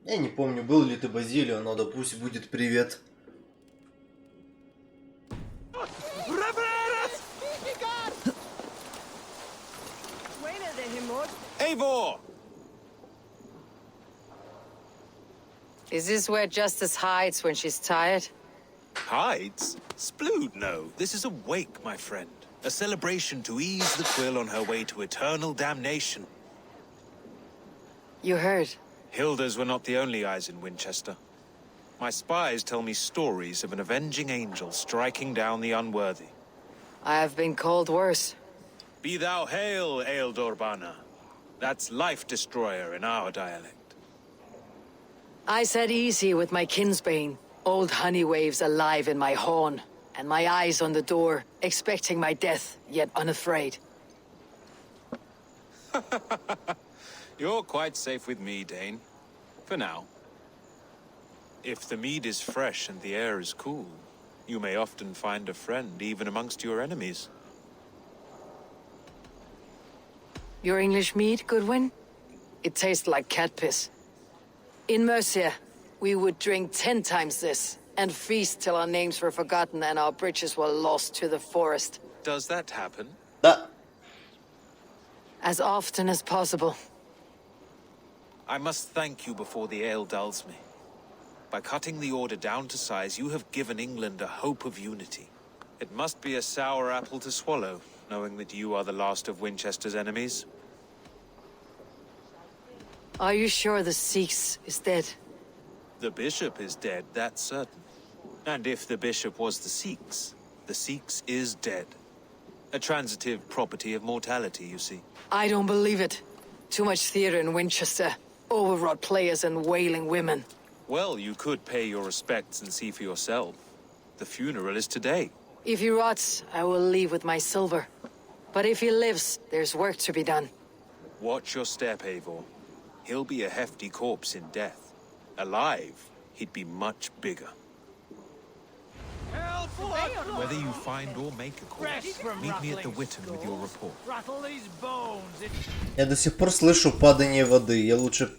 Я не помню, был ли ты Базилио, но да пусть будет привет. Eivor! Is this where Justice hides when she's tired? Hides? Splood, no. This is a wake, my friend. A celebration to ease the quill on her way to eternal damnation. You heard. Hilda's were not the only eyes in Winchester. My spies tell me stories of an avenging angel striking down the unworthy. I have been called worse. Be thou hail, Ealdor. That's Life Destroyer in our dialect. I said easy with my kinsbane. Old honey waves alive in my horn, and my eyes on the door, expecting my death, yet unafraid. You're quite safe with me, Dane. For now. If the mead is fresh and the air is cool, you may often find a friend even amongst your enemies. Your English mead, Goodwin? It tastes like cat piss. In Mercia, we would drink 10 times this, and feast till our names were forgotten and our bridges were lost to the forest. Does that happen? As often as possible. I must thank you before the ale dulls me. By cutting the order down to size, you have given England a hope of unity. It must be a sour apple to swallow, knowing that you are the last of Winchester's enemies. Are you sure the Sikhs is dead? The bishop is dead, that's certain. And if the bishop was the Sikhs is dead. A transitive property of mortality, you see. I don't believe it. Too much theater in Winchester. Overwrought players and wailing women. Well, you could pay your respects and see for yourself. The funeral is today. If he rots, I will leave with my silver. But if he lives, there's work to be done. Watch your step, Eivor. He'll be a hefty corpse in death. Alive, he'd be much bigger. Whether you find or make a corpse, meet me at the Witten with your report. Я до сих пор слышу падание воды. Я лучше...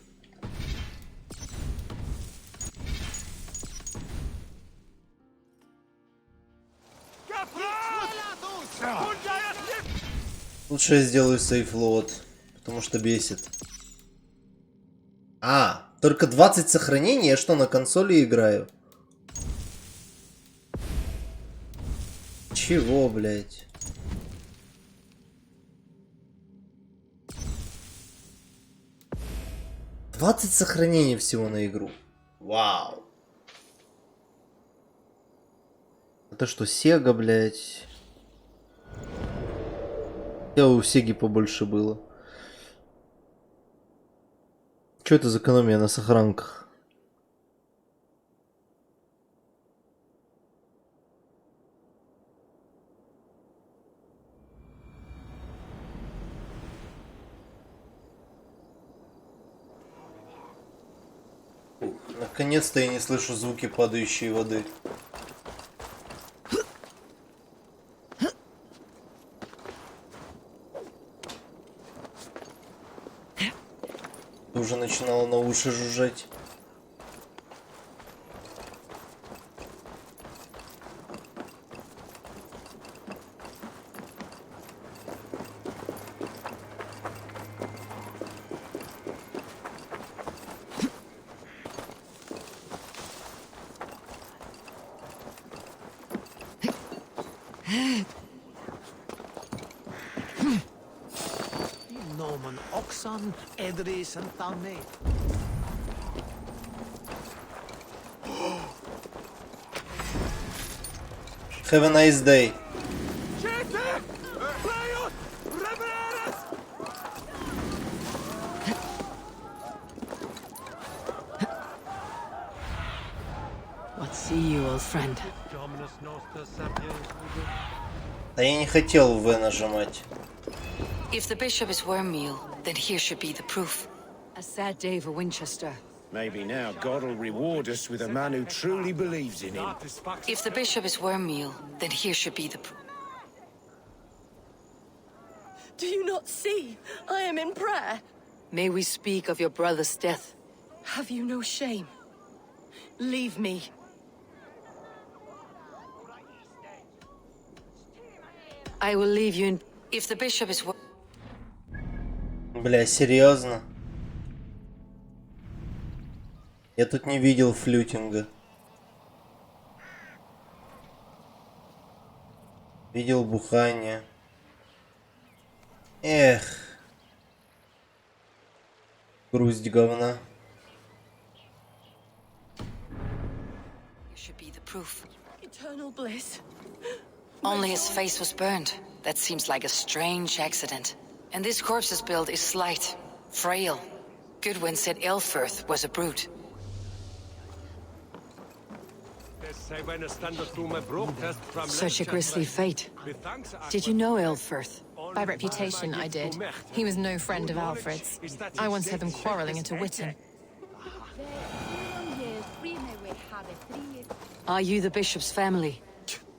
Лучше я сделаю сейфлоад, потому что бесит. А, только 20 сохранений? Я что, на консоли играю? Чего, блядь? «20 сохранений всего на игру. Вау. Это что, Сега, блядь? Я у Сеги побольше было. Что это за экономия на сохранках? Наконец-то я не слышу звуки падающей воды. Уже начинало на уши жужжать. Norman Oxon, Edris and Tane. Have a nice day. What see you, old friend? Да я не хотел В нажимать. If the bishop is wormmeal, then here should be the proof. A sad day for Winchester. Maybe now God will reward us with a man who truly believes in him. If the bishop is wormmeal, then here should be the proof. Do you not see? I am in prayer. May we speak of your brother's death? Have you no shame? Leave me. I will leave you in... If the bishop is... Бля, серьезно? Я тут не видел флютинга. Видел бухание. Эх. Грусть говна. Should be the proof. Eternal bliss. Only his face was burned. That seems like a strange accident. And this corpse's build is slight, frail. Goodwin said Elfirth was a brute. Such a grisly fate. Did you know Elfirth? By reputation, I did. He was no friend of Alfred's. I once heard them quarrelling at a Witten. Are you the bishop's family?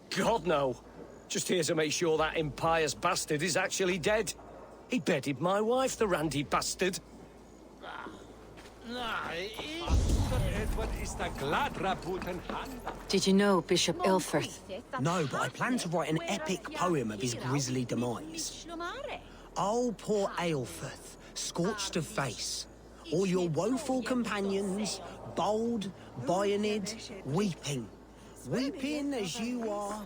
God, no. Just here to make sure that impious bastard is actually dead. He bedded my wife, the randy bastard. Did you know Bishop Elfirth? No, but I plan to write an epic poem of his grisly demise. Oh, poor Aelfirth, scorched of face. All your woeful companions, bold, Bionid, weeping. Weeping as you are...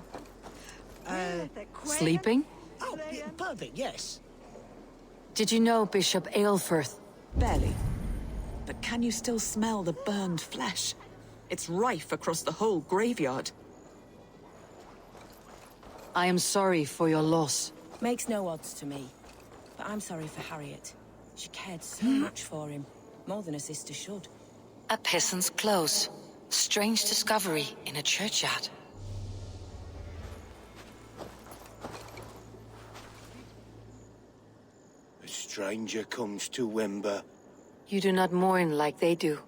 Sleeping? Oh, yeah, perfect, yes. Did you know Bishop Aelfirth? Barely. But can you still smell the burned flesh? It's rife across the whole graveyard. I am sorry for your loss. Makes no odds to me. But I'm sorry for Harriet. She cared so much for him. More than a sister should. A peasant's clothes. Strange discovery in a churchyard. A stranger comes to Wember. You do not mourn like they do.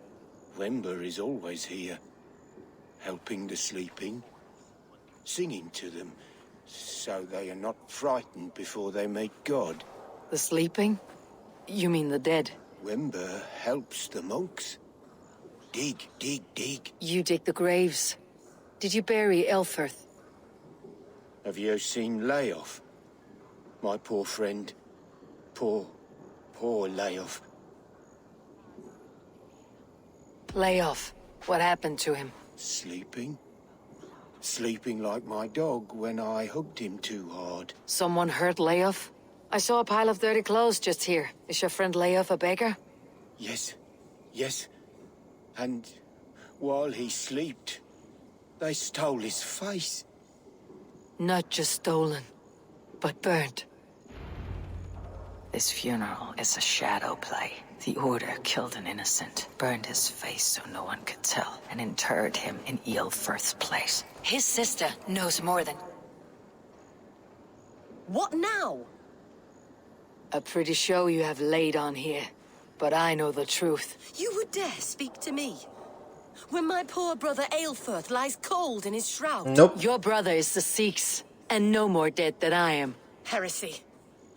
Wember is always here, helping the sleeping, singing to them, so they are not frightened before they meet God. The sleeping? You mean the dead? Wember helps the monks. Dig, dig, dig. You dig the graves. Did you bury Elfirth? Have you seen Layoff? My poor friend. Poor Layoff. Lay off. What happened to him? Sleeping? Sleeping like my dog when I hugged him too hard. Someone hurt Layoff? I saw a pile of dirty clothes just here. Is your friend Layoff a beggar? Yes. And while he slept, they stole his face. Not just stolen, but burnt. This funeral is a shadow play. The Order killed an innocent, burned his face so no one could tell, and interred him in Ealfirth's place. His sister knows more than... What now? A pretty show you have laid on here, but I know the truth. You would dare speak to me? When my poor brother Aelfirth lies cold in his shroud? Nope. Your brother is the Sikhs, and no more dead than I am. Heresy.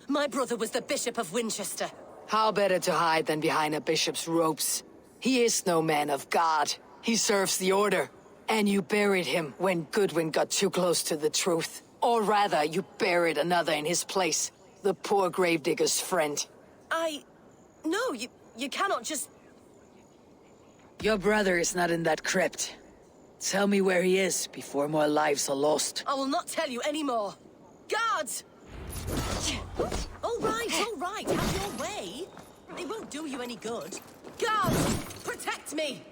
My brother was the Bishop of Winchester. How better to hide than behind a bishop's robes? He is no man of God. He serves the Order. And you buried him when Goodwin got too close to the truth. Or rather, you buried another in his place. The poor gravedigger's friend. No, you cannot just... Your brother is not in that crypt. Tell me where he is before more lives are lost. I will not tell you anymore. Guards! All right, have your way. It won't do you any good. Guards, protect me!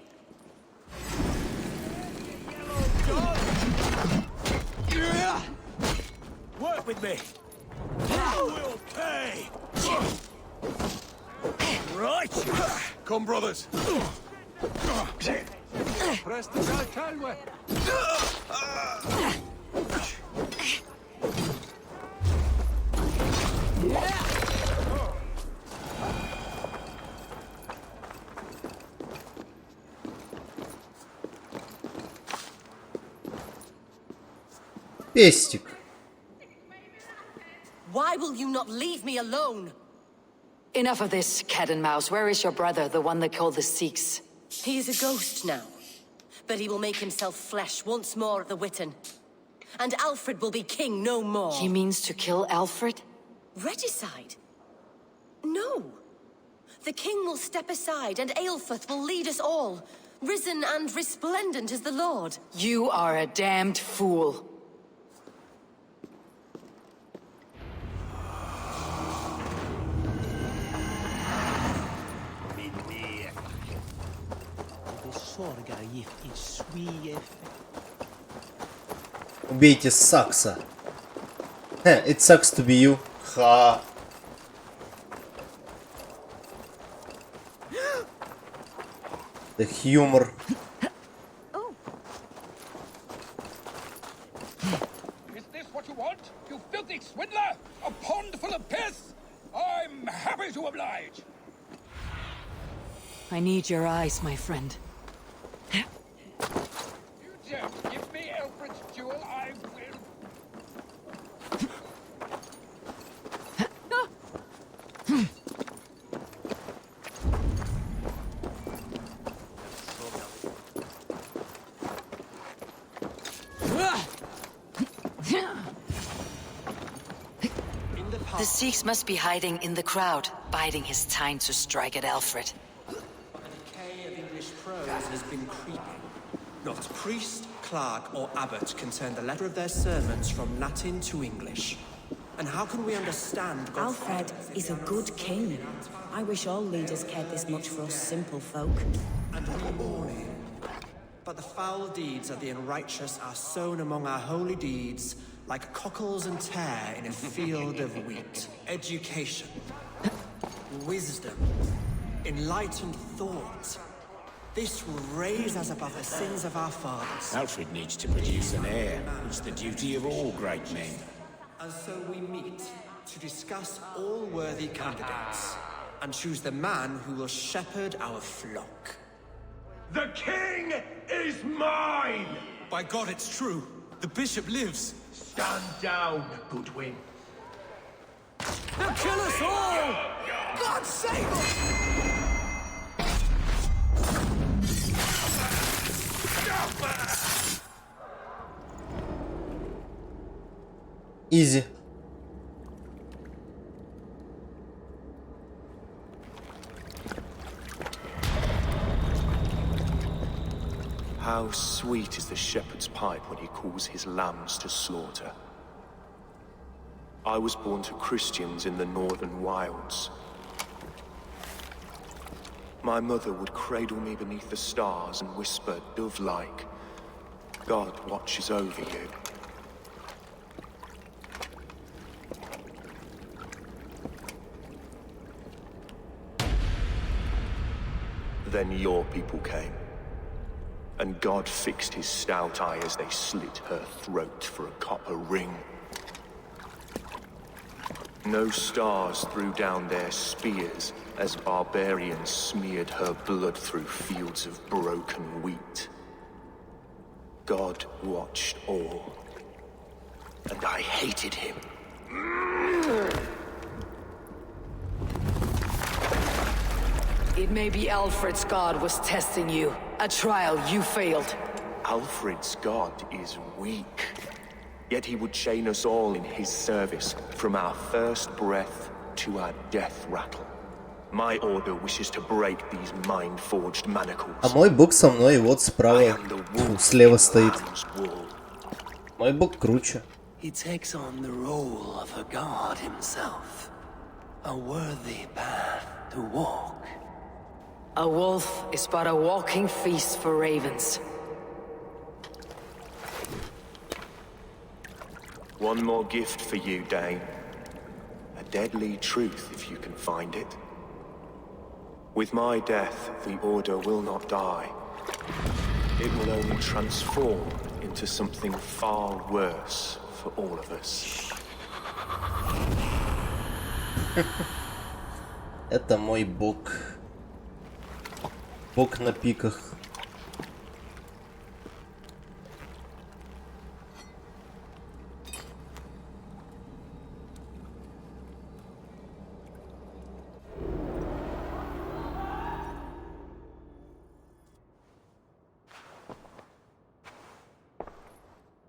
Work with me. You will pay. Right. Come, brothers. Пестик. Why will you not leave me alone? Enough of this, cat and mouse. Where is your brother, the one they call the Sikhs? He is a ghost now, but he will make himself flesh once more at the Witten. And Alfred will be king no more. He means to kill Alfred? Regicide? No. The king will step aside and Aelfrith will lead us all, risen and resplendent as the Lord. You are a damned fool. Убейте Сакса. It sucks to be you. Ха. The humor. Is this what you want, you filthy swindler? A pond full of piss? I'm happy to oblige. I need your eyes, my friend. You just give me Alfred's jewel, I will. The Sikhs must be hiding in the crowd, biding his time to strike at Alfred. The decay of English prose has been creeping. Not priest, clerk, or abbot can turn the letter of their sermons from Latin to English. And how can we understand God's Alfred is a good king. I wish all leaders cared this much for us simple folk. And we mourn him. But the foul deeds of the unrighteous are sown among our holy deeds, like cockles and tare in a field of wheat. Education, wisdom, enlightened thought. This will raise us above the sins of our fathers. Alfred needs to produce an heir. It's the duty of all great men. And so we meet to discuss all worthy candidates and choose the man who will shepherd our flock. The king is mine! By God, it's true. The bishop lives. Stand down, Goodwin. They'll kill us all! God save us! Easy. How sweet is the shepherd's pipe when he calls his lambs to slaughter. I was born to Christians in the northern wilds. My mother would cradle me beneath the stars and whisper, dove-like, God watches over you. Then your people came. And God fixed his stout eye as they slit her throat for a copper ring. No stars threw down their spears as barbarians smeared her blood through fields of broken wheat. God watched all, and I hated him. It may be Alfred's god was testing you. A trial you failed. Alfred's god is weak. Yet he would chain us all in his service, from our first breath to our death rattle. My order wishes to break these mind-forged manacles. А мой бог со мной, вот справа, слева стоит. Мой бог круче. He takes on the role of a god himself. A worthy path to walk. A wolf is but a walking feast for ravens. One more gift for you, Dane. A deadly truth, if you can find it. With my death, the Order will not die. It will only transform into something far worse for all of us. Это мой бог. Бог на пиках.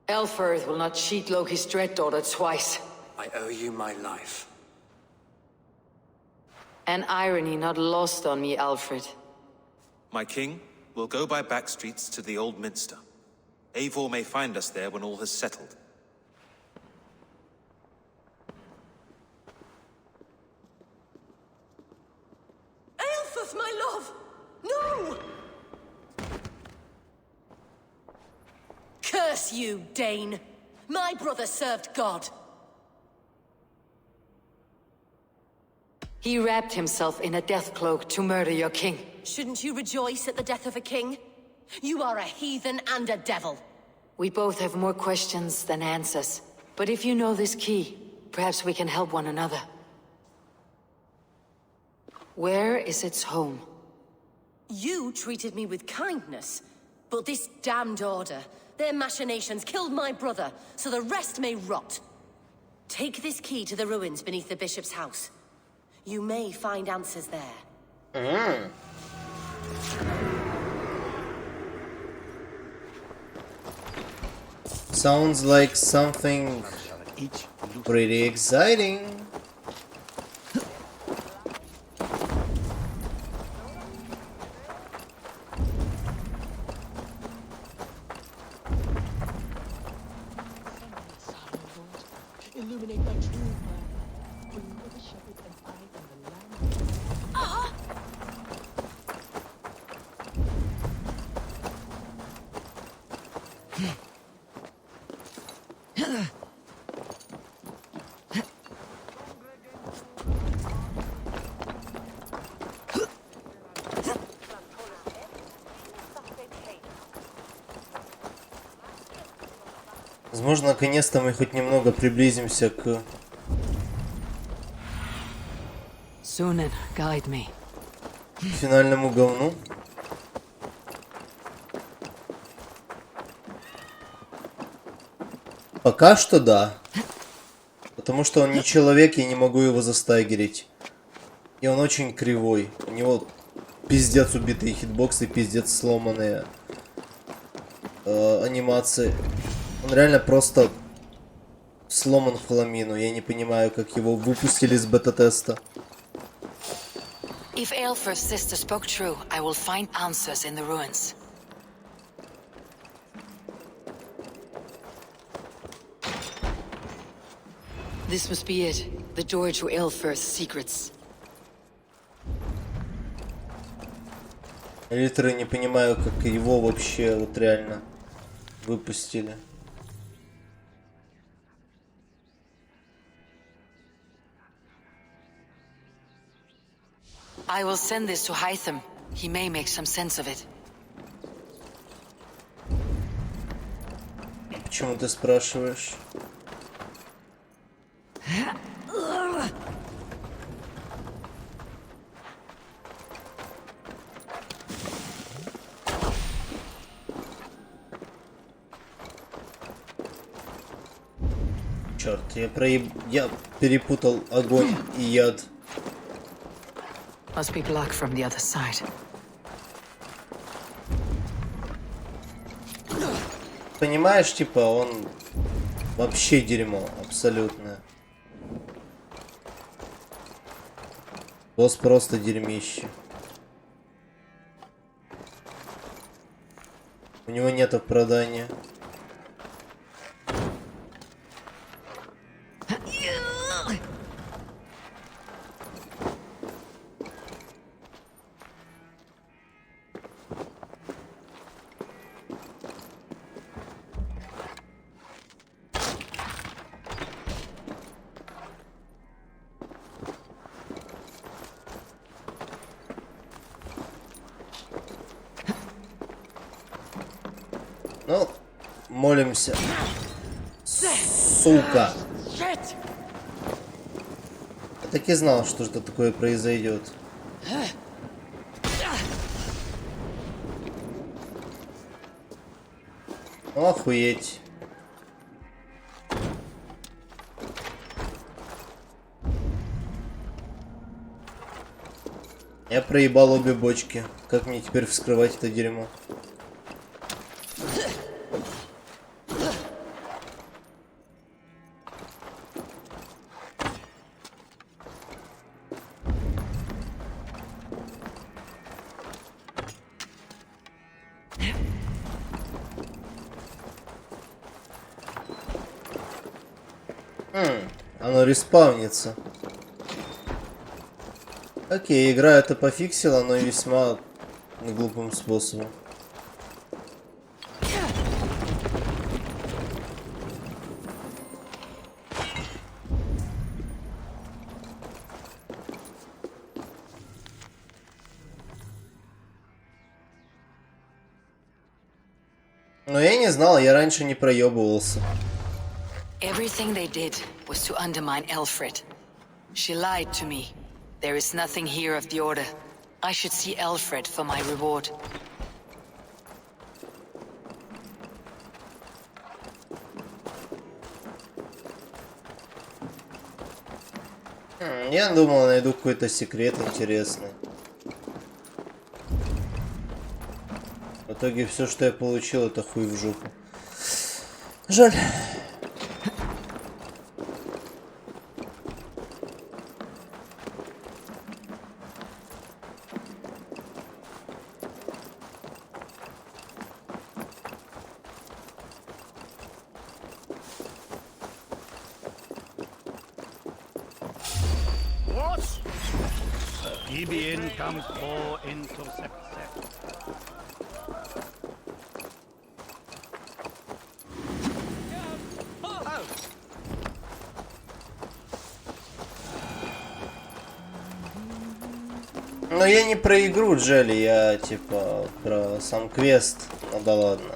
Elfirth will not cheat Loki's dread daughter twice. I owe you my life. An irony not lost on me, Alfred. My king, we'll go by back streets to the old minster. Eivor may find us there when all has settled. Aelfirth, my love! No! Curse you, Dane! My brother served God. He wrapped himself in a death cloak to murder your king. Shouldn't you rejoice at the death of a king? You are a heathen and a devil. We both have more questions than answers. But if you know this key, perhaps we can help one another. Where is its home? You treated me with kindness, but this damned order, their machinations killed my brother, so the rest may rot. Take this key to the ruins beneath the bishop's house. You may find answers there. Sounds like something pretty exciting. Illuminate my true path. For you are the shepherd and I am the lamb. Возможно, наконец-то мы хоть немного приблизимся к Sunan, guide me. финальному говну. Пока что да. Потому что он не человек, я не могу его застагерить. И он очень кривой. У него пиздец убитые хитбоксы, пиздец сломанные анимации. Он реально просто сломан в хламину. Я не понимаю, как его выпустили с бета-теста. If Aelfirth's sister spoke true, I will find answers in the ruins. This must be it. The door to Aelfirth's secrets. Литеры не понимаю, как его вообще вот реально выпустили. I will send this to Hytham. He may make some sense of it. Почему ты спрашиваешь? Черт, я перепутал огонь и яд. Must be blocked from the other side. Понимаешь, типа, он вообще дерьмо, абсолютно. Босс просто дерьмище. У него нет оправдания. Ну, молимся. Сука. Я так и знал, что что-то такое произойдет. Охуеть. Я проебал обе бочки. Как мне теперь вскрывать это дерьмо? Оно респавнится. Окей, игра это пофиксила, но весьма глупым способом. Но я не знал, я раньше не проебывался. Everything they did was to undermine Alfred. She lied to me. There is nothing here of the Order. I should see Alfred for my reward. Я думал, найду какой-то секрет интересный. В итоге все, что я получил, это хуй в жопу. Жаль. Но я не про игру, Джелли, я типа про сам квест. Ну да ладно.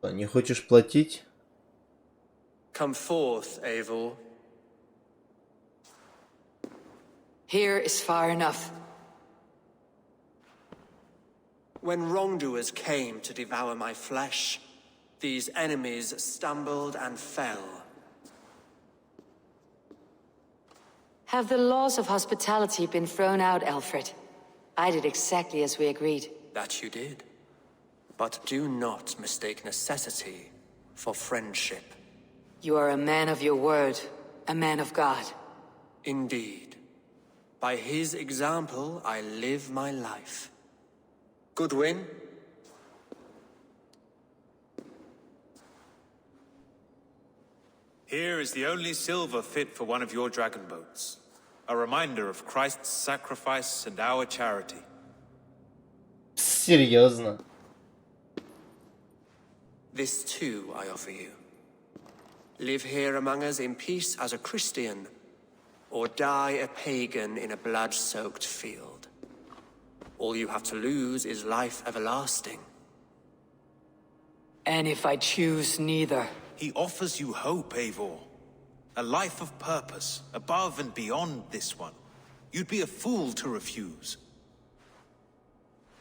Не хочешь платить? Come forth, Eivor. Here is far enough. When wrongdoers came to devour my flesh, these enemies stumbled and fell. Have the laws of hospitality been thrown out, Alfred? I did exactly as we agreed. That you did. But do not mistake necessity for friendship. You are a man of your word, a man of God. Indeed. By his example, I live my life. Goodwin? Here is the only silver fit for one of your dragon boats. A reminder of Christ's sacrifice and our charity. Серьезно? This too I offer you. Live here among us in peace as a Christian, or die a pagan in a blood-soaked field. All you have to lose is life everlasting. And if I choose neither? He offers you hope, Eivor. A life of purpose, above and beyond this one. You'd be a fool to refuse.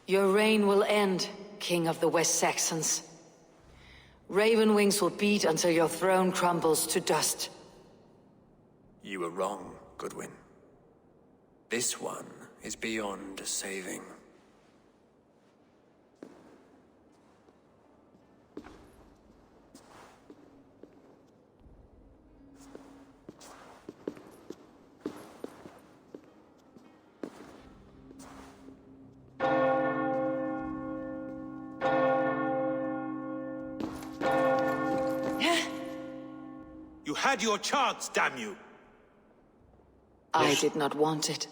Your reign will end, King of the West Saxons. Raven wings will beat until your throne crumbles to dust. You were wrong, Goodwin. This one is beyond saving. You had your chance, damn you! I did not want it.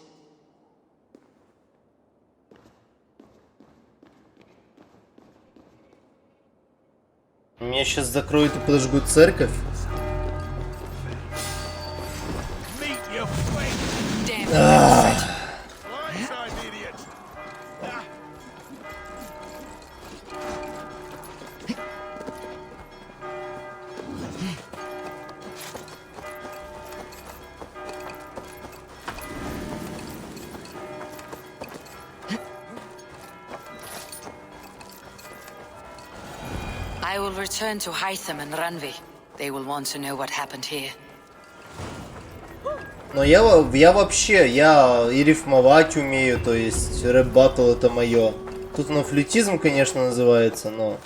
Меня сейчас закроют и подожгут церковь. I will return to Hytham and Ranvi. They will want to know what happened here. Но я вообще, я и рифмовать умею, то есть рэп-баттл это мое. Тут оно флютизм, конечно, называется, но...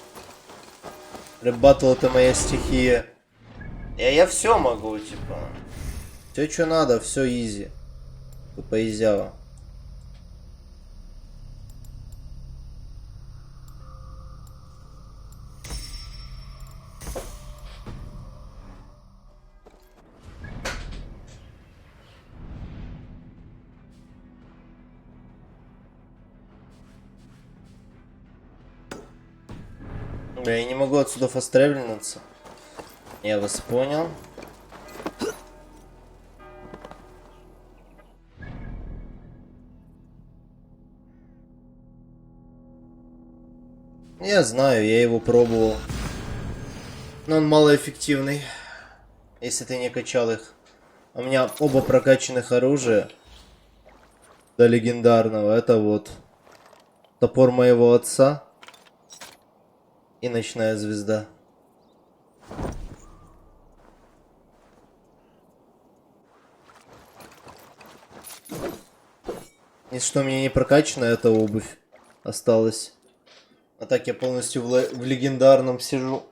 Рэп-баттл это моя стихия. Я все могу, типа. Все, что надо, все изи. Поизява. Я не могу отсюда фастревельнуться. Я вас понял. Я знаю, я его пробовал. Но он малоэффективный. Если ты не качал их. У меня оба прокачанных оружия. До легендарного. Это вот топор моего отца. И ночная звезда. Если что, у меня не прокачано, это обувь осталась. А так я полностью в легендарном сижу.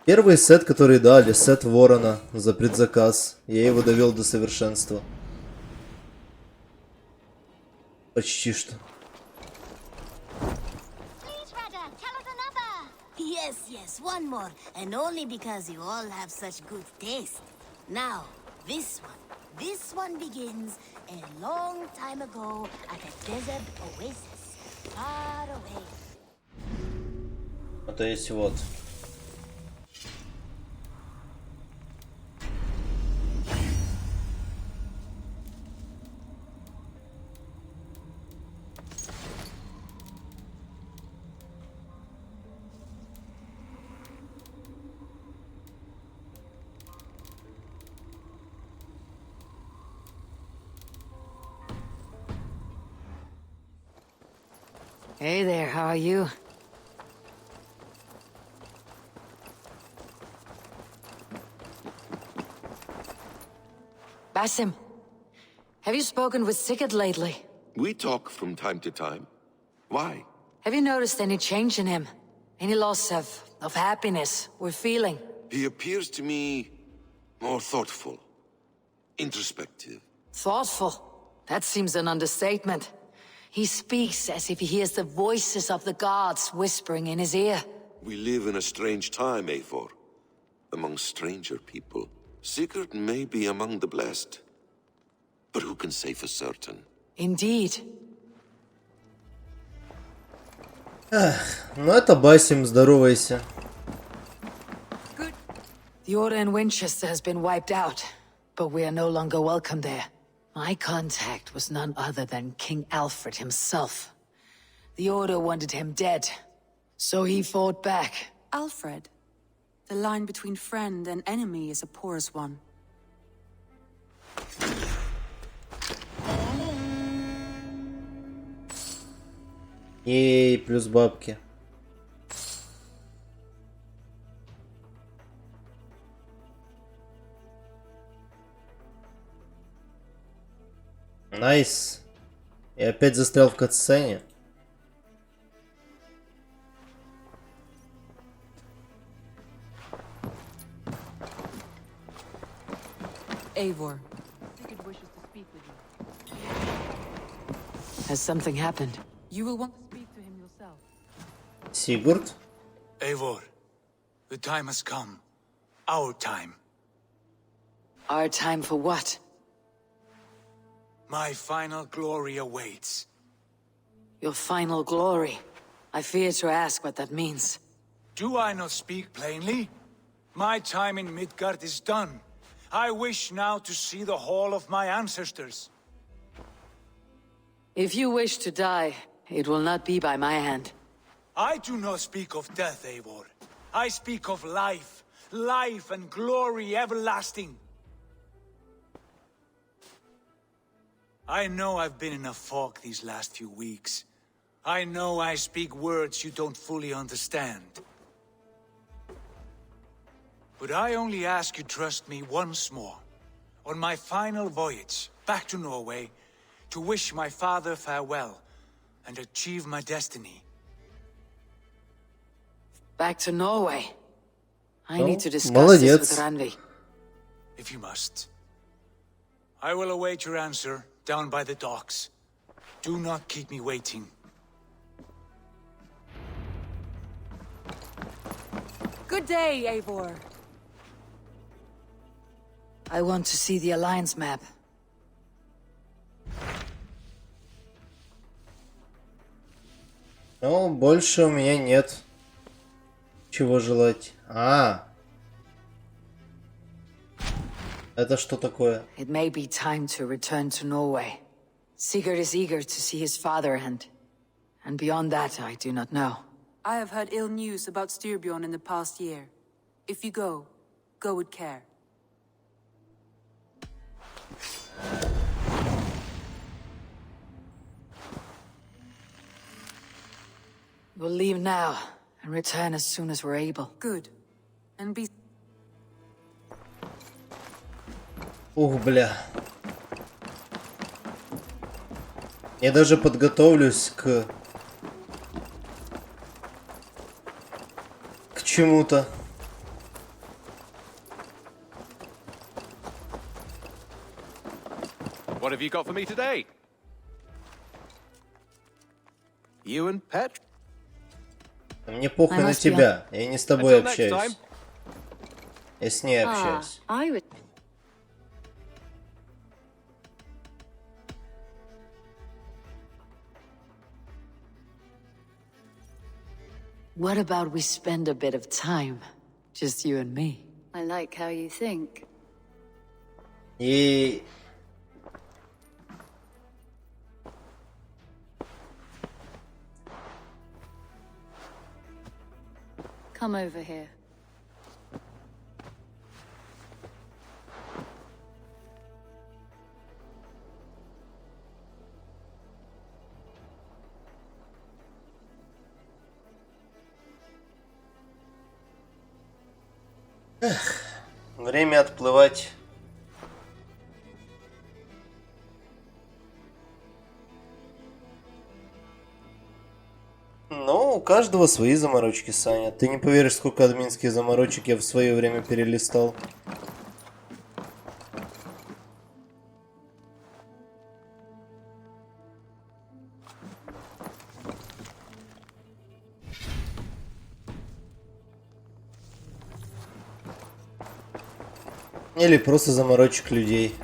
Первый сет, который дали, сет Ворона за предзаказ. Я его довел до совершенства. Почти что. Yes, one more, and only because you all have such good taste. Now, this one begins a long time ago at a desert oasis, far away. То есть вот. Hey there, how are you? Basim, have you spoken with Sigurd lately? We talk from time to time. Why? Have you noticed any change in him? Any loss of happiness or feeling? He appears to me more thoughtful, introspective. Thoughtful? That seems an understatement. He speaks as if he hears the voices of the gods whispering in his ear. We live in a strange time, Eivor. Among stranger people. Sigurd may be among the blessed. But who can say for certain? Indeed. Ну это Басим, здоровайся. The order in Winchester has been wiped out, but we are no longer welcome there. My contact was none other than King Alfred himself. The Order wanted him dead, so he fought back. Alfred? The line between friend and enemy is a porous one. Ей, плюс бабки. Найс. И опять застрял в катсцене. Eivor. Sigurd wishes to speak with you. Has something happened? You will want to speak to him yourself. Sigurd? Eivor, the time has come. Our time. Our time for what? My final glory awaits. Your final glory? I fear to ask what that means. Do I not speak plainly? My time in Midgard is done. I wish now to see the hall of my ancestors. If you wish to die, it will not be by my hand. I do not speak of death, Eivor. I speak of life. Life and glory everlasting. I know I've been in a fog these last few weeks. I know I speak words you don't fully understand. But I only ask you trust me once more, on my final voyage back to Norway, to wish my father farewell and achieve my destiny. Back to Norway. I Ну, need to discuss this молодец. with Randvi. If you must. I will await your answer down by the docks. Do not keep me waiting. Good day, Eivor. I want to see the Alliance map. Но больше у меня нет чего желать. Это что такое? It may be time to return to Norway. Sigurd is eager to see his father and beyond that I do not know. I have heard ill news about Styrbjorn in the past year. If you go with care. We'll leave now and return as soon as we're able. Good. And be... Ух, бля. Я даже подготовлюсь к чему-то. What have you got for me today? You and Pet? Мне похуй на тебя. Я не с тобой общаюсь. Я с ней общаюсь. What about we spend a bit of time? Just you and me. I like how you think. И... Come over here. Время отплывать. Ну, у каждого свои заморочки, Саня. Ты не поверишь, сколько админских заморочек я в свое время перелистал. Или просто заморочек людей.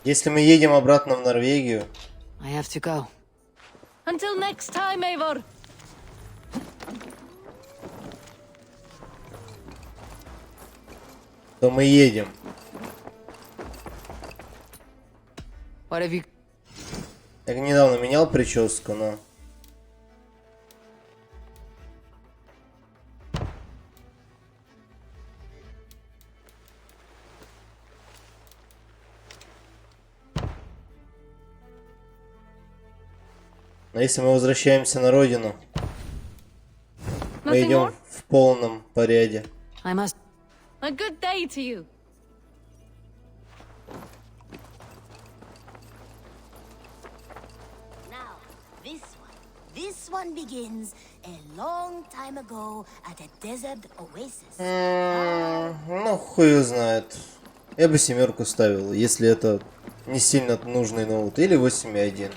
Если мы едем обратно в Норвегию... I have to go. Until next time, Eivor. То мы едем. What have you... Я недавно менял прическу, но... Но если мы возвращаемся на родину, мы идем в полном порядке. I must... A good day to you. Now, this one begins a long time ago at a desert oasis. Ну, хуй знает. Я бы 7 ставил, если это не сильно нужный ноут. Или 8.1.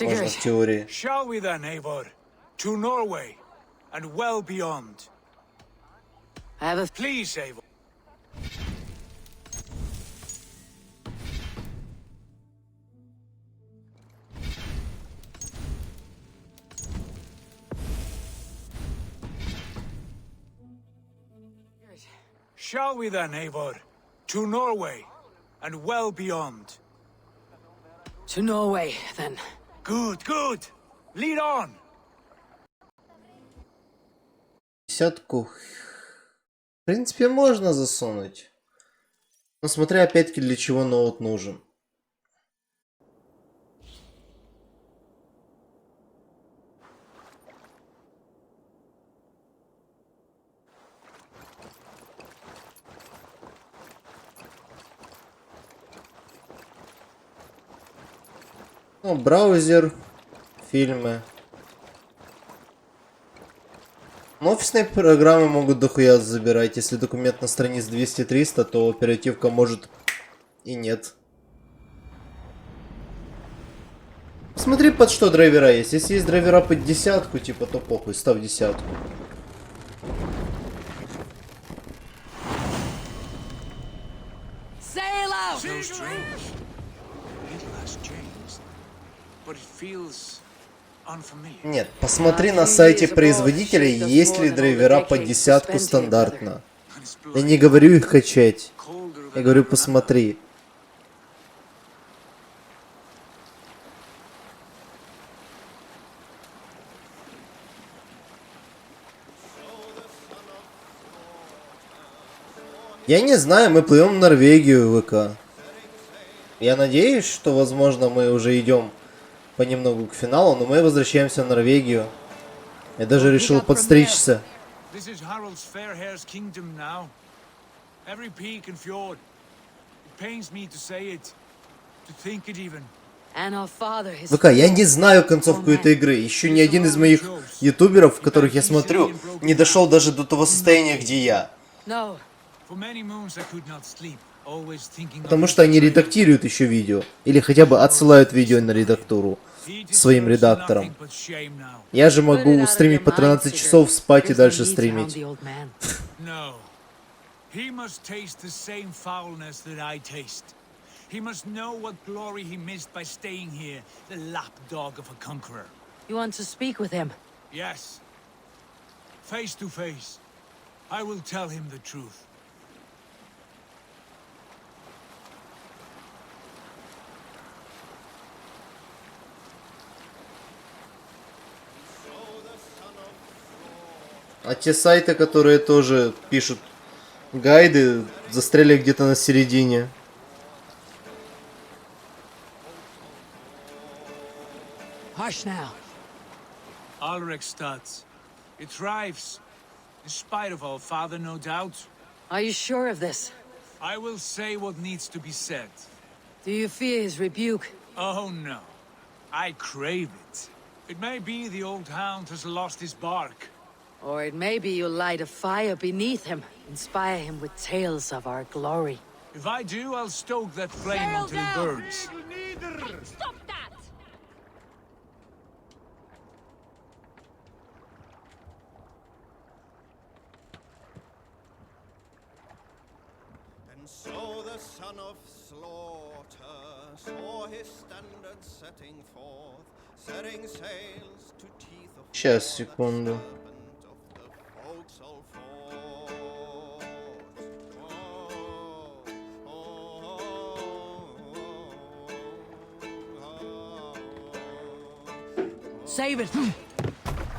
Можно в теории. Shall we then, Eivor? To Norway and well beyond. I have a... Please, Eivor. Shall we then, Eivor? To Norway and well beyond. To Norway, then. Good, good. Lead on. 50-ку. В принципе, можно засунуть. Но смотря опять-таки, для чего ноут нужен. Ну, браузер, фильмы. Но офисные программы могут дохуя забирать. Если документ на страниц 200-300, то оперативка может и нет. Смотри, под что драйвера есть. Если есть драйвера под десятку, типа, то похуй, ставь десятку. Нет, посмотри на сайте производителя, есть ли драйвера под десятку стандартно. Я не говорю их качать. Я говорю, посмотри. Я не знаю, мы плывем в Норвегию, ВК. Я надеюсь, что, возможно, мы уже идем понемногу к финалу, но мы возвращаемся в Норвегию. Я даже решил подстричься. ВК, я не знаю концовку этой игры. Еще ни один из моих ютуберов, которых я смотрю, не дошел даже до того состояния, где я. Потому что они редактируют еще видео. Или хотя бы отсылают видео на редактуру своим редакторам. Я же могу стримить по 13 часов, спать и дальше стримить. А те сайты, которые тоже пишут гайды, застряли где-то на середине. Hush now. Alrekstad. It thrives, in spite of our father, no doubt. Are you sure of this? I will say what needs to be said. Do you fear his rebuke? Oh no, I crave it. It may be the old hound has lost his bark. Or it may be you'll light a fire beneath him, inspire him with tales of our glory. If I do, I'll stoke that flame until it burns. Stop that! And so the son of slaughter saw his standard setting forth, setting sails to teeth of Сейчас, секунду.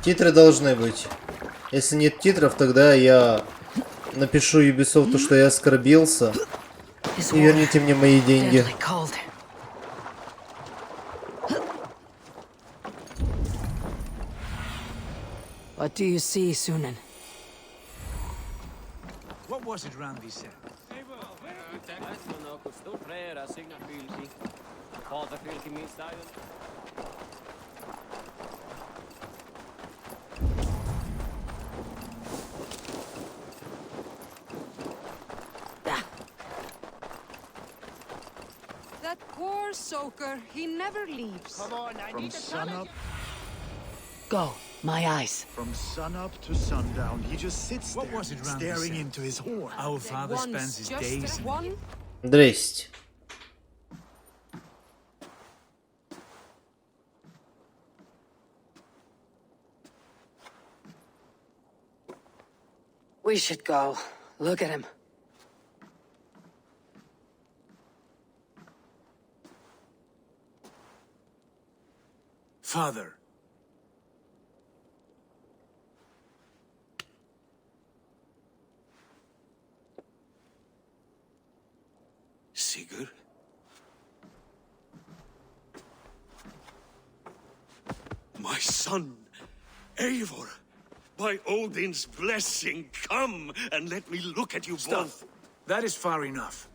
Титры должны быть. Если нет титров, тогда я напишу Ubisoft, что я оскорбился. И верните мне мои деньги. What do you see, Sunan? What was it Randy said? That poor soaker, he never leaves. Come on, I need to sun up. Go, my eyes. From sunup to sundown, he just sits What there, was it Randy staring said? into his horn. Our father spends his days in one. Здрасте. We should go. Look at him. Father. Sigurd? My son, Eivor, by Odin's blessing, come and let me look at you both. That is far enough.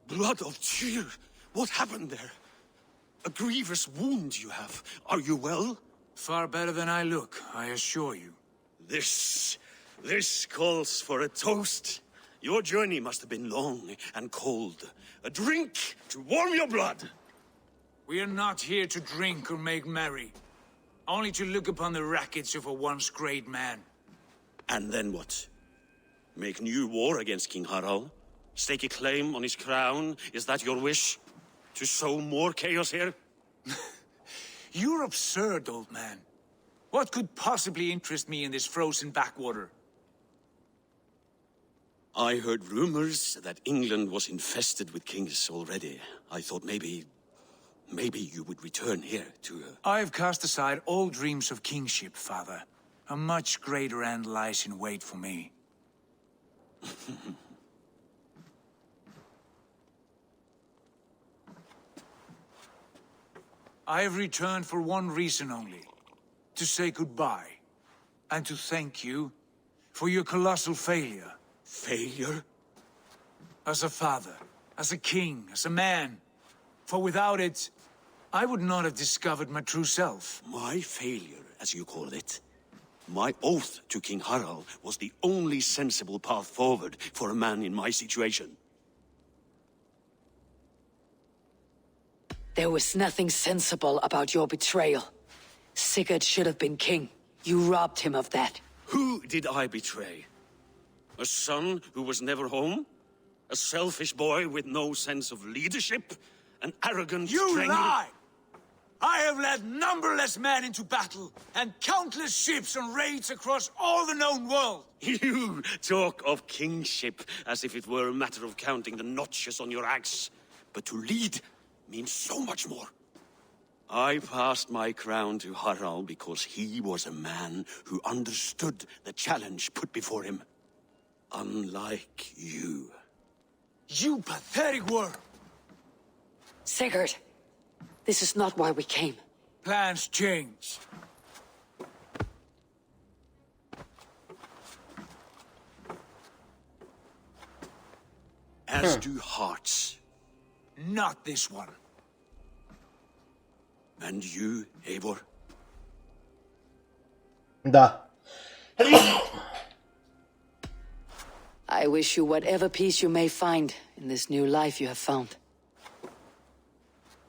Blood of Tyr, What happened there? A grievous wound you have. Are you well? Far better than I look, I assure you. This calls for a toast. Your journey must have been long and cold. A drink to warm your blood. We are not here to drink or make merry. Only to look upon the wreckage of a once great man. And then what? Make new war against King Harald? Stake a claim on his crown? Is that your wish? To sow more chaos here? You're absurd, old man. What could possibly interest me in this frozen backwater? I heard rumors that England was infested with kings already. I thought maybe you would return here to... I've cast aside all dreams of kingship, father. A much greater end lies in wait for me. I have returned for one reason only. To say goodbye. And to thank you for your colossal failure. Failure? As a father, as a king, as a man. For without it, I would not have discovered my true self. My failure, as you call it. My oath to King Harald was the only sensible path forward for a man in my situation. There was nothing sensible about your betrayal. Sigurd should have been king. You robbed him of that. Who did I betray? A son who was never home? A selfish boy with no sense of leadership? An arrogant You lie! I have led numberless men into battle, and countless ships on raids across all the known world. You talk of kingship as if it were a matter of counting the notches on your axe. But to lead means so much more. I passed my crown to Harald because he was a man who understood the challenge put before him. Unlike you. You pathetic worm! Sigurd, this is not why we came. Plans change. As do hearts. Not this one. And you, Eivor? Да. I wish you whatever peace you may find in this new life you have found.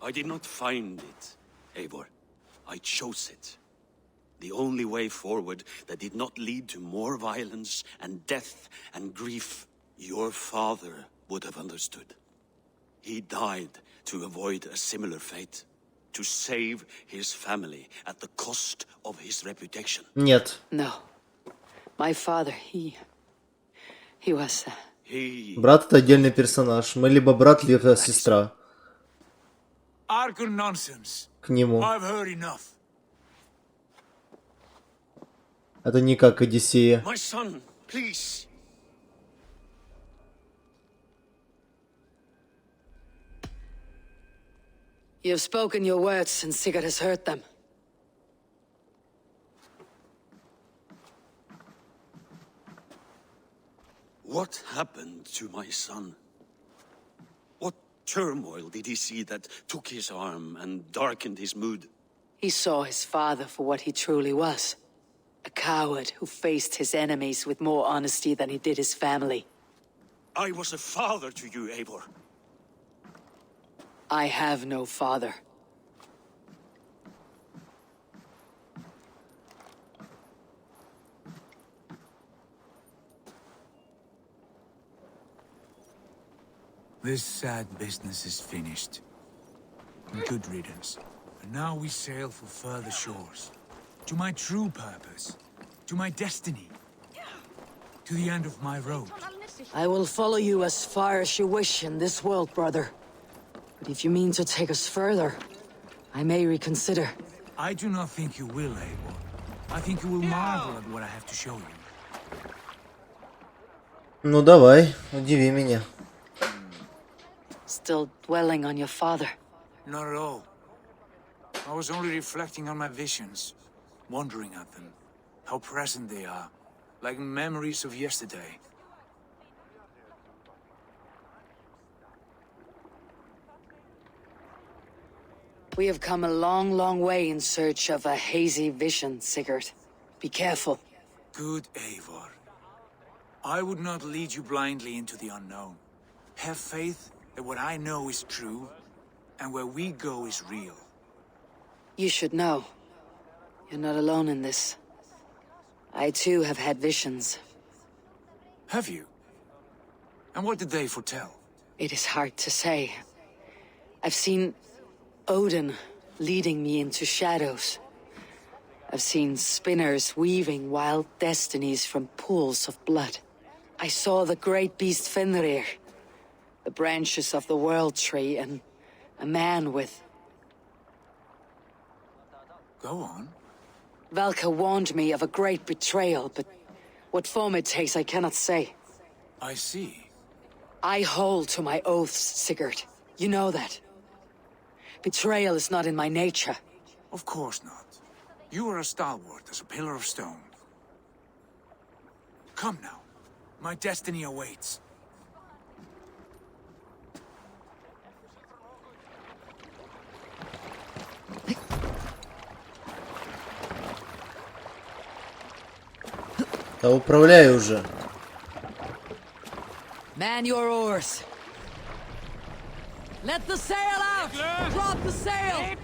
I did not find it, Eivor. I chose it. The only way forward that did not lead to more violence and death and grief. Your father would have understood. He died to avoid a similar fate. To save his family at the cost of his reputation. Нет. No. My father, he was... Брат — это отдельный персонаж. Мы либо брат, либо сестра. Argon nonsense. К нему. I've heard enough. Это не как Одиссея. My son, please. You've spoken your words, and Sigurd has heard them. What happened to my son? What turmoil did he see that took his arm and darkened his mood? He saw his father for what he truly was. A coward who faced his enemies with more honesty than he did his family. I was a father to you, Eivor. I have no father. This sad business is finished. Good riddance. And now we sail for further shores. To my true purpose. To my destiny. To the end of my road. I will follow you as far as you wish in this world, brother. But if you mean to take us further, I may reconsider. I do not think you will, Eivor. I think you will marvel at what I have to show you. Ну давай, удиви меня. Still dwelling on your father? Not at all. I was only reflecting on my visions, wondering at them. How present they are, like memories of yesterday. We have come a long, long way in search of a hazy vision, Sigurd. Be careful. Good Eivor. I would not lead you blindly into the unknown. Have faith that what I know is true, and where we go is real. You should know. You're not alone in this. I too have had visions. Have you? And what did they foretell? It is hard to say. I've seen Odin leading me into shadows. I've seen spinners weaving wild destinies from pools of blood. I saw the great beast Fenrir, the branches of the World Tree, and a man with... Go on. Valka warned me of a great betrayal, but what form it takes I cannot say. I see. I hold to my oaths, Sigurd. You know that. Betrayal is not in my nature. Of course not. You are as stalwart as a pillar of stone. Come now. My destiny awaits. Да управляй уже. Man your oars. Let the sail out! Drop the sail!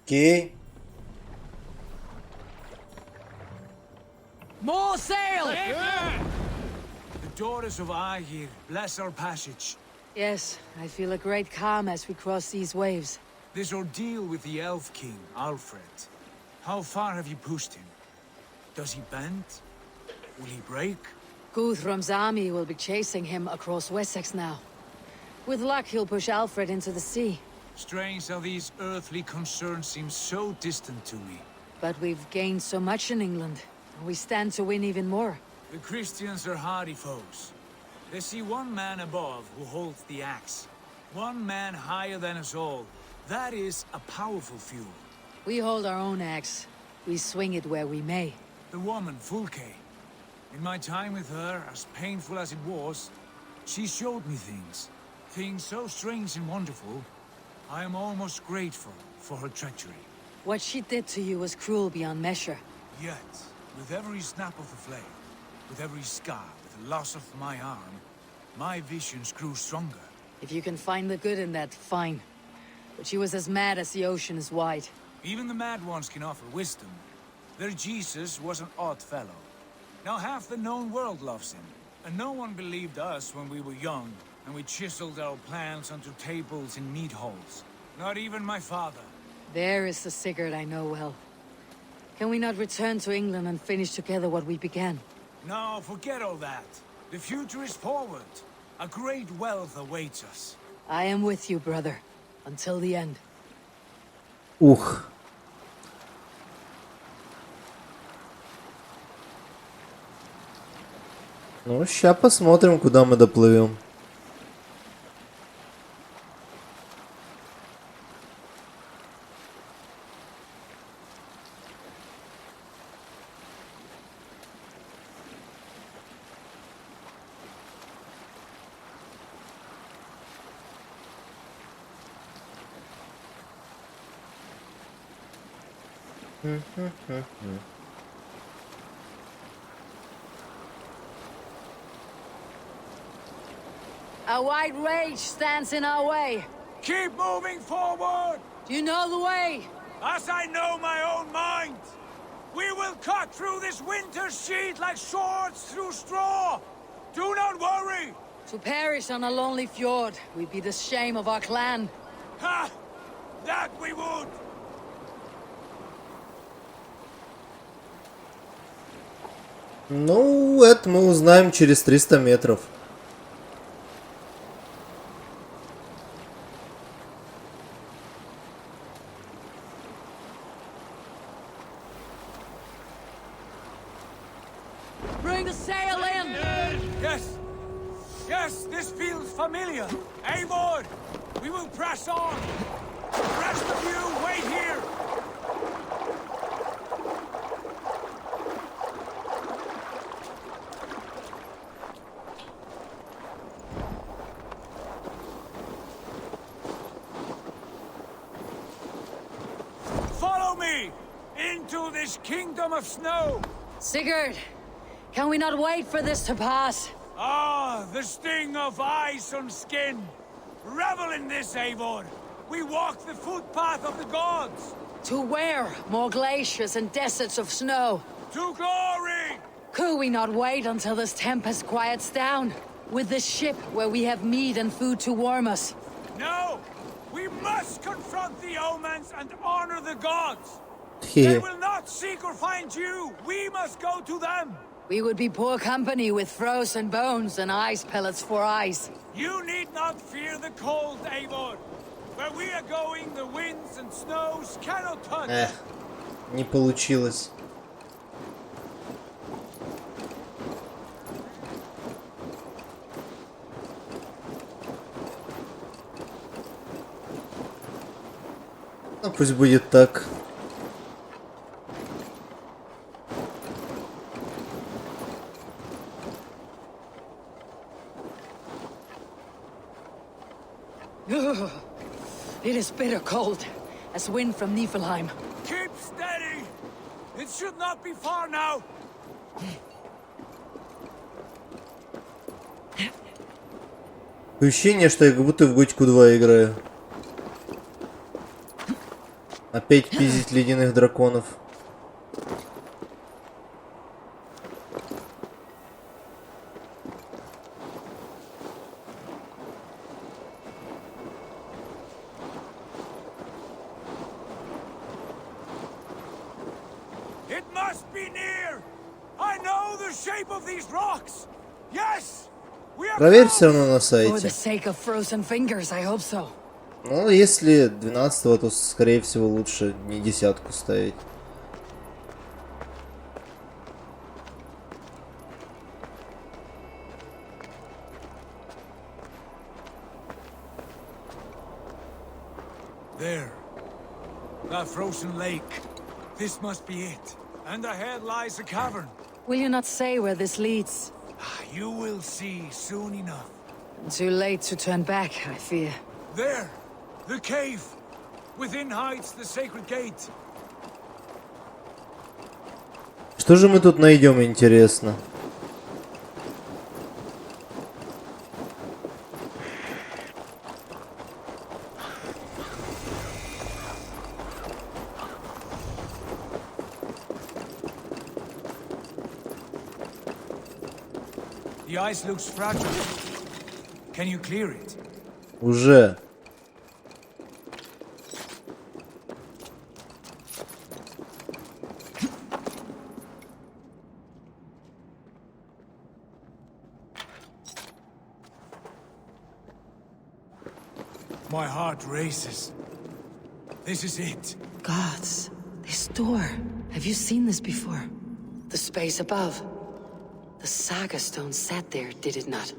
Окей. More sail! The daughters of Aegir bless our passage. Yes, I feel a great calm as we cross these waves. This ordeal with the Elf King, Alfred. How far have you pushed him? Does he bend? Will he break? Guthrum's army will be chasing him across Wessex now. With luck, he'll push Alfred into the sea. Strange how these earthly concerns seem so distant to me. But we've gained so much in England. We stand to win even more. The Christians are hardy foes. They see one man above who holds the axe. One man higher than us all. That is a powerful fuel. We hold our own axe. We swing it where we may. The woman, Fulke. In my time with her, as painful as it was, she showed me things. Things so strange and wonderful. I am almost grateful for her treachery. What she did to you was cruel beyond measure. Yet, with every snap of the flame, with every scar, with the loss of my arm, my visions grew stronger. If you can find the good in that, fine. But she was as mad as the ocean is wide. Even the mad ones can offer wisdom. Their Jesus was an odd fellow. Now half the known world loves him. And no one believed us when we were young, and we chiseled our plans onto tables in meat halls. Not even my father. There is the Sigurd I know well. Can we not return to England and finish together what we began? No, forget all that. The future is forward. A great wealth awaits us. I am with you, brother. Until the end. Ух. Ну, сейчас посмотрим, куда мы доплывем. A white rage stands in our way. Keep moving forward! Do you know the way? As I know my own mind! We will cut through this winter sheet like swords through straw! Do not worry! To perish on a lonely fjord would be the shame of our clan. Ha! That we would! Ну, это мы узнаем через 300 метров. Yes. Yes, this feels familiar. Eivor, we will press on. The rest of you, wait here. Follow me into this kingdom of snow. Sigurd, can we not wait for this to pass? Ah, the sting of ice on skin. Revel in this, Eivor. We walk the footpath of the gods. To where? More glaciers and deserts of snow. To glory! Could we not wait until this tempest quiets down? With this ship where we have meat and food to warm us. No! We must confront the omens and honor the gods! They will not seek or find you! We must go to them! We would be poor company with frozen bones and ice pellets for eyes. You need not fear the cold, Eivor. Where we are going, the winds and snows cannot touch. Не получилось. Ну, пусть будет так. It is bitter cold, as wind from Niflheim. Keep steady! It should not be far now! Ощущение, что я как будто в Готику 2 играю. Опять пиздить ледяных драконов. It must be near! I know the shape of these rocks! Yes! We are Проверь все равно на For сайте. the sake of frozen fingers, I hope so. Ну, если 12-го, то, скорее всего, лучше не 10-ку ставить. There. That frozen lake. This must be it. And ahead lies a cavern. Will you not say where this leads? You will see soon enough. Too late to turn back, I fear. There! The cave! Within hides the sacred gate. Что же мы тут найдем, интересно? The ice looks fragile. Can you clear it? Уже. My heart races. This is it. Gods, this door. Have you seen this before? The space above. The saga stone sat there, did it not?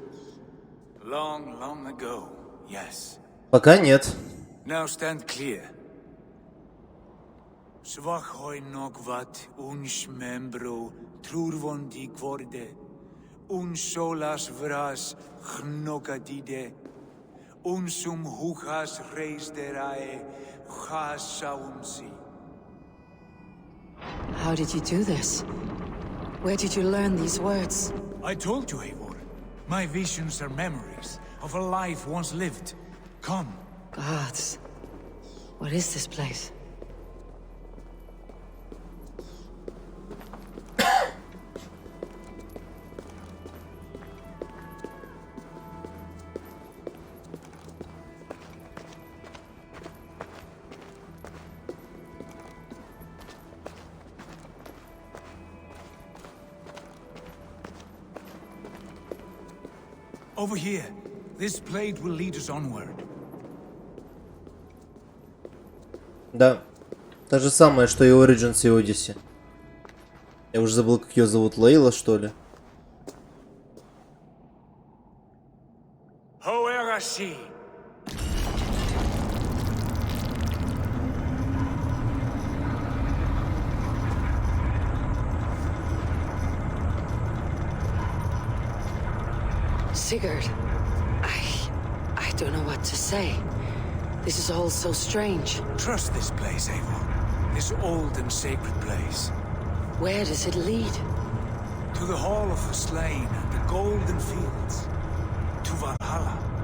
Long, long ago, yes. Пока нет. Now stand clear. Svachoi nogvat uns membro trurvondi kvorde. Un solas vras gnokadide. Unsum huchas reisderae chasaunsi. How did you do this? Where did you learn these words? I told you, Eivor. My visions are memories of a life once lived. Come. Gods. What is this place? Over here. This blade will lead us onward. Да. То же самое, что и Origins и Odyssey. Я уже забыл, как ее зовут. Лейла, что ли? I see. Sigurd, I don't know what to say. This is all so strange. Trust this place, Eivor. This old and sacred place. Where does it lead? To the Hall of the Slain and the Golden Fields. To Valhalla.